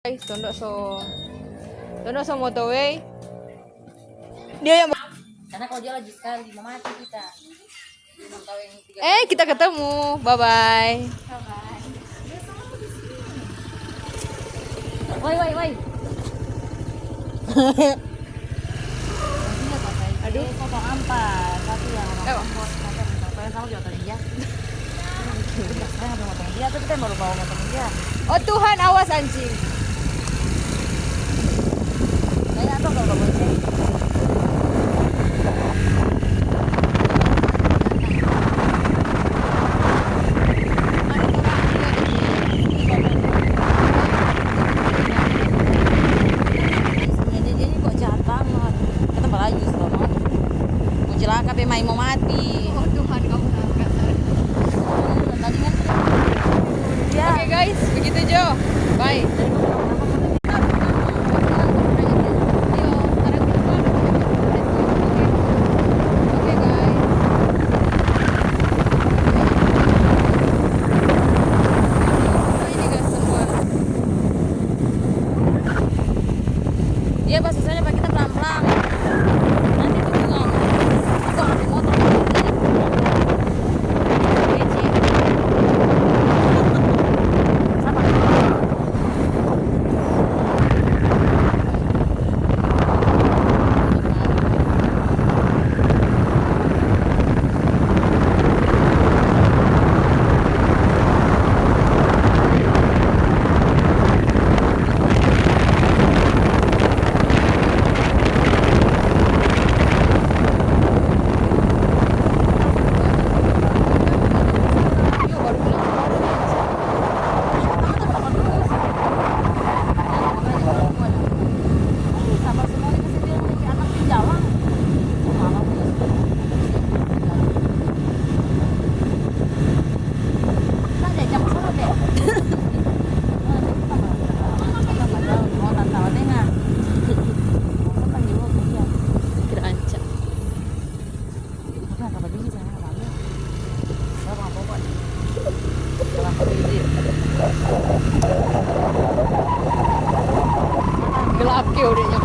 Guys, tunduk so motorway. Dia yang Karena kalau dia lagi sekali mau mati kita. kita ketemu. Bye bye. Woi. Aduh, potong ampas. Satu yang orang saya tahu jatuh dia. Saya nggak potong dia, tapi kita baru bawa potong dia. Oh Tuhan, awas anjing. Saya tahu kalau bonceng. Celaka pe mai mau mati. Oh Tuhan, kamu angkat. Tadi kan ya. Oke guys, begitu Jo. Bye. Oke guys. Ini guys semua. Iya pas susahnya Pak, kita pelan-pelan. Nanti itu juga kok ada motor. Sama. Gelap ke udah